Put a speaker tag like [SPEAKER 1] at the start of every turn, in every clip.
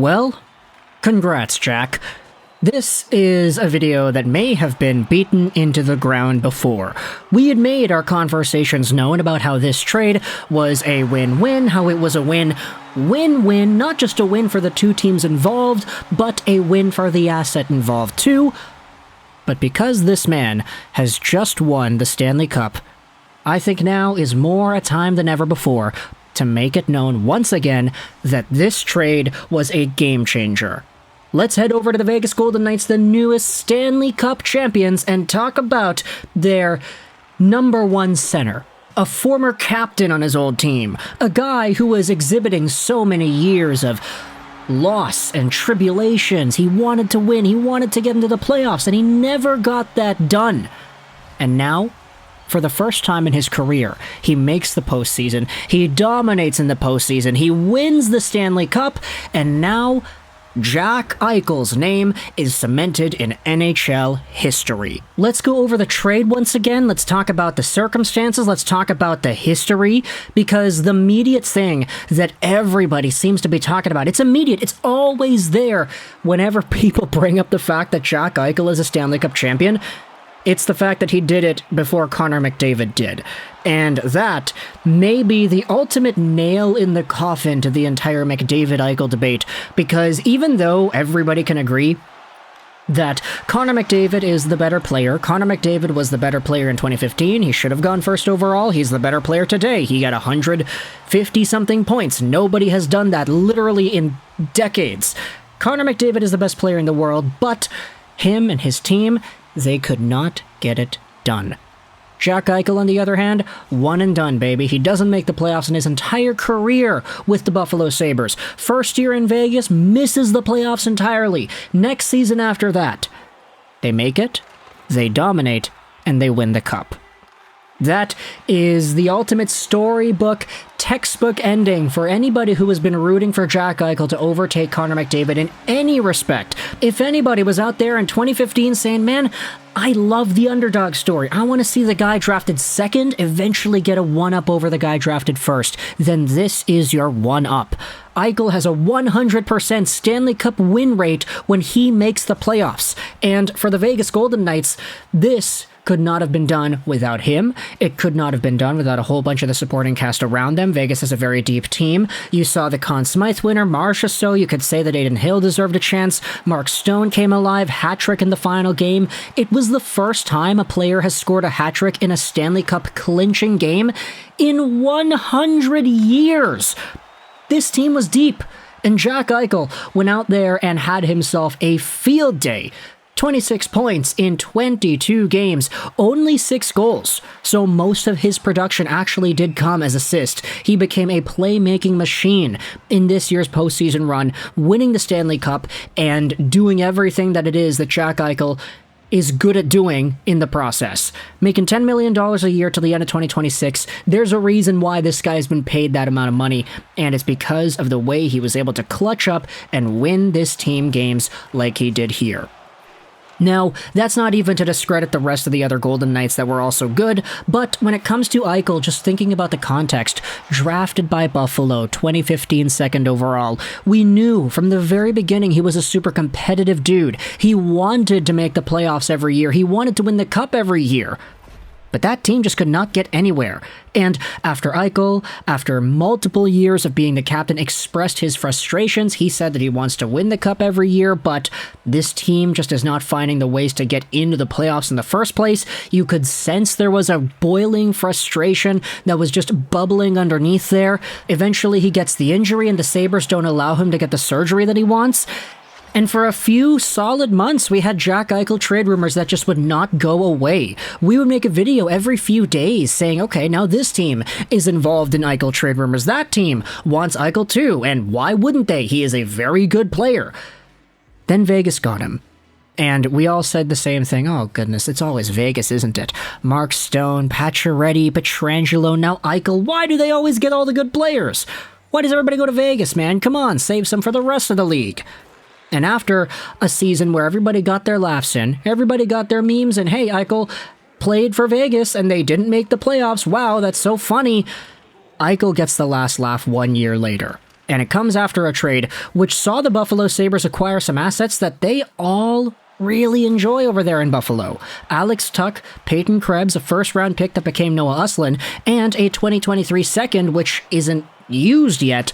[SPEAKER 1] Well, congrats, Jack. This is a video that may have been beaten into the ground before. We had made our conversations known about how this trade was a win-win, how it was a win-win, not just a win for the two teams involved, but a win for the asset involved too. But because this man has just won the Stanley Cup, I think now is more a time than ever before to make it known once again that this trade was a game changer. Let's head over to the Vegas Golden Knights, the newest Stanley Cup champions, and talk about their number one center. A former captain on his old team. A guy who was exhibiting so many years of loss and tribulations. He wanted to win. He wanted to get into the playoffs, and he never got that done. And now, for the first time in his career, he makes the postseason. He dominates in the postseason. He wins the Stanley Cup, and now Jack Eichel's name is cemented in NHL history. Let's go over the trade once again. Let's talk about the circumstances. Let's talk about the history, because the immediate thing that everybody seems to be talking about, it's immediate. It's always there whenever people bring up the fact that Jack Eichel is a Stanley Cup champion. It's the fact that he did it before Connor McDavid did. And that may be the ultimate nail in the coffin to the entire McDavid-Eichel debate, because even though everybody can agree that Connor McDavid is the better player, Connor McDavid was the better player in 2015, he should have gone first overall, he's the better player today, he got 150-something points, nobody has done that literally in decades. Connor McDavid is the best player in the world, but him and his team, they could not get it done. Jack Eichel, on the other hand, one and done, baby. He doesn't make the playoffs in his entire career with the Buffalo Sabres. First year in Vegas, misses the playoffs entirely. Next season after that, they make it, they dominate, and they win the cup. That is the ultimate storybook, textbook ending for anybody who has been rooting for Jack Eichel to overtake Connor McDavid in any respect. If anybody was out there in 2015 saying, man, I love the underdog story, I want to see the guy drafted second eventually get a one-up over the guy drafted first, then this is your one-up. Eichel has a 100% Stanley Cup win rate when he makes the playoffs. And for the Vegas Golden Knights, this could not have been done without him. It could not have been done without a whole bunch of the supporting cast around them. Vegas is a very deep team. You saw the Conn Smythe winner, Marchessault. You could say that Adin Hill deserved a chance. Mark Stone came alive, hat-trick in the final game. It was the first time a player has scored a hat-trick in a Stanley Cup clinching game in 100 years. This team was deep, and Jack Eichel went out there and had himself a field day. 26 points in 22 games, only 6 goals, so most of his production actually did come as assists. He became a playmaking machine in this year's postseason run, winning the Stanley Cup and doing everything that it is that Jack Eichel is good at doing in the process. Making $10 million a year till the end of 2026, there's a reason why this guy's been paid that amount of money, and it's because of the way he was able to clutch up and win this team games like he did here. Now, that's not even to discredit the rest of the other Golden Knights that were also good, but when it comes to Eichel, just thinking about the context, drafted by Buffalo, 2015 second overall, we knew from the very beginning he was a super competitive dude. He wanted to make the playoffs every year. He wanted to win the cup every year. But that team just could not get anywhere. And after Eichel, after multiple years of being the captain, expressed his frustrations, he said that he wants to win the cup every year, but this team just is not finding the ways to get into the playoffs in the first place. You could sense there was a boiling frustration that was just bubbling underneath there. Eventually he gets the injury and the Sabres don't allow him to get the surgery that he wants. And for a few solid months, we had Jack Eichel trade rumors that just would not go away. We would make a video every few days saying, okay, now this team is involved in Eichel trade rumors. That team wants Eichel too, and why wouldn't they? He is a very good player. Then Vegas got him. And we all said the same thing. Oh, goodness, it's always Vegas, isn't it? Mark Stone, Pacioretty, Pietrangelo, now Eichel. Why do they always get all the good players? Why does everybody go to Vegas, man? Come on, save some for the rest of the league. And after a season where everybody got their laughs in, everybody got their memes, and hey, Eichel played for Vegas and they didn't make the playoffs. Wow, that's so funny. Eichel gets the last laugh 1 year later. And it comes after a trade which saw the Buffalo Sabres acquire some assets that they all really enjoy over there in Buffalo. Alex Tuch, Peyton Krebs, a first-round pick that became Noah Uslan, and a 2023 second which isn't used yet.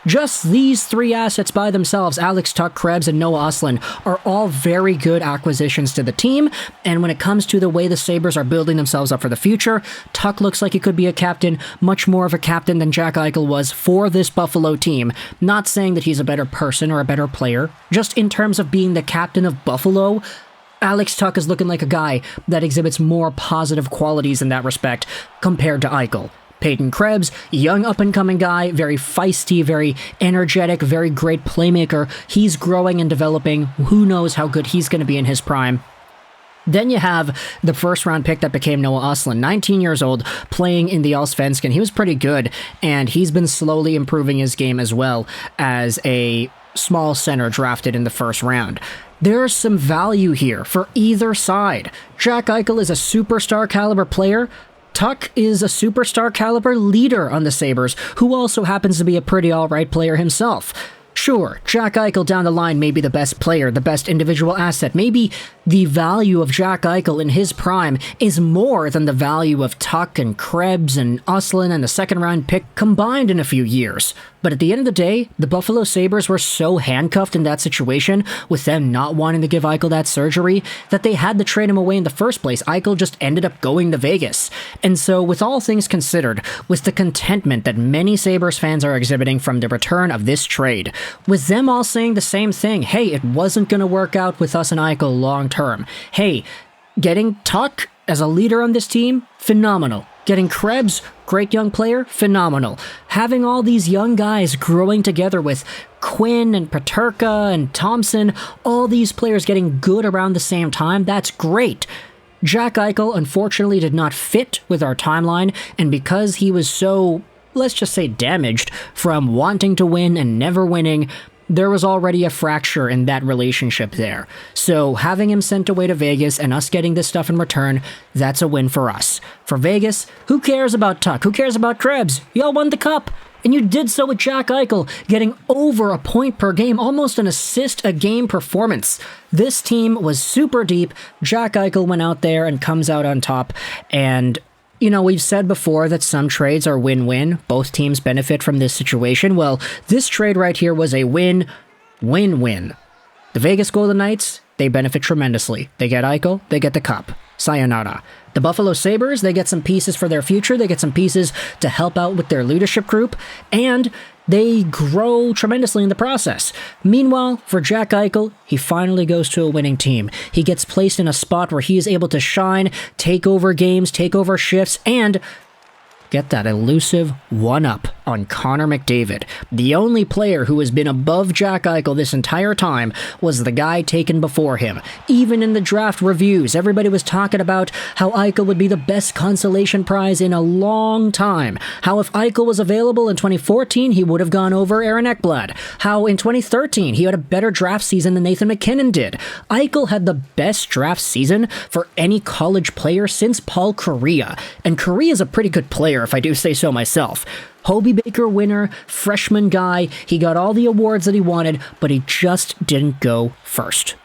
[SPEAKER 1] Just these three assets by themselves, Alex Tuch, Krebs, and Noah Uslan, are all very good acquisitions to the team, and when it comes to the way the Sabres are building themselves up for the future, Tuch looks like he could be a captain, much more of a captain than Jack Eichel was for this Buffalo team. Not saying that he's a better person or a better player, just in terms of being the captain of Buffalo, Alex Tuch is looking like a guy that exhibits more positive qualities in that respect compared to Eichel. Peyton Krebs, young up-and-coming guy, very feisty, very energetic, very great playmaker. He's growing and developing. Who knows how good he's going to be in his prime. Then you have the first-round pick that became Noah Uslan, 19 years old, playing in the Allsvenskan. He was pretty good, and he's been slowly improving his game as well as a small center drafted in the first round. There's some value here for either side. Jack Eichel is a superstar caliber player. Tuch is a superstar caliber leader on the Sabres, who also happens to be a pretty alright player himself. Sure, Jack Eichel down the line may be the best player, the best individual asset. Maybe the value of Jack Eichel in his prime is more than the value of Tuch and Krebs and Uslan and the second-round pick combined in a few years. But at the end of the day, the Buffalo Sabres were so handcuffed in that situation, with them not wanting to give Eichel that surgery, that they had to trade him away in the first place. Eichel just ended up going to Vegas. And so, with all things considered, with the contentment that many Sabres fans are exhibiting from the return of this trade, with them all saying the same thing, hey, it wasn't going to work out with us and Eichel long term. Hey, getting Tuch as a leader on this team, phenomenal. Getting Krebs, great young player, phenomenal. Having all these young guys growing together with Quinn and Peterka and Thompson, all these players getting good around the same time, that's great. Jack Eichel unfortunately did not fit with our timeline, and because he was so, let's just say, damaged from wanting to win and never winning, there was already a fracture in that relationship there. So having him sent away to Vegas and us getting this stuff in return, that's a win for us. For Vegas, who cares about Tuch? Who cares about Krebs? Y'all won the cup. And you did so with Jack Eichel, getting over a point per game, almost an assist a game performance. This team was super deep. Jack Eichel went out there and comes out on top. And you know, we've said before that some trades are win-win. Both teams benefit from this situation. Well, this trade right here was a win-win-win. The Vegas Golden Knights, they benefit tremendously. They get Eichel, they get the cup. Sayonara. The Buffalo Sabres, they get some pieces for their future. They get some pieces to help out with their leadership group. And they grow tremendously in the process. Meanwhile, for Jack Eichel, he finally goes to a winning team. He gets placed in a spot where he is able to shine, take over games, take over shifts, and get that elusive one-up on Connor McDavid. The only player who has been above Jack Eichel this entire time was the guy taken before him. Even in the draft reviews, everybody was talking about how Eichel would be the best consolation prize in a long time. How if Eichel was available in 2014, he would have gone over Aaron Ekblad. How in 2013, he had a better draft season than Nathan MacKinnon did. Eichel had the best draft season for any college player since Paul Kariya. And Kariya is a pretty good player, if I do say so myself. Hobie Baker winner, freshman guy, he got all the awards that he wanted, but he just didn't go first.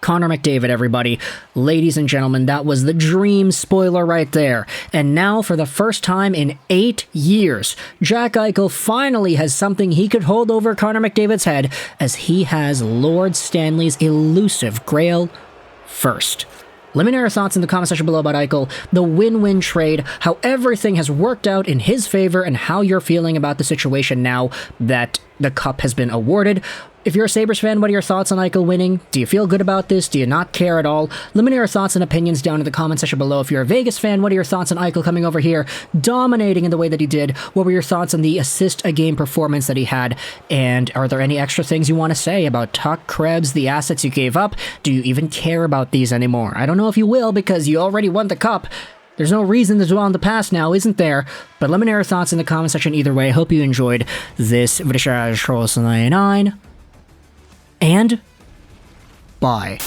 [SPEAKER 1] Connor McDavid, everybody. Ladies and gentlemen, that was the dream spoiler right there. And now, for the first time in 8 years, Jack Eichel finally has something he could hold over Connor McDavid's head, as he has Lord Stanley's elusive Grail first. Let me know your thoughts in the comment section below about Eichel, the win-win trade, how everything has worked out in his favor, and how you're feeling about the situation now that the cup has been awarded. If you're a Sabres fan, what are your thoughts on Eichel winning? Do you feel good about this? Do you not care at all? Let me know your thoughts and opinions down in the comment section below. If you're a Vegas fan, what are your thoughts on Eichel coming over here, dominating in the way that he did? What were your thoughts on the assist-a-game performance that he had? And are there any extra things you want to say about Tuch, Krebs, the assets you gave up? Do you even care about these anymore? I don't know if you will, because you already won the cup. There's no reason to dwell on the past now, isn't there? But let me know your thoughts in the comment section either way. I hope you enjoyed this Juraj 99. And bye.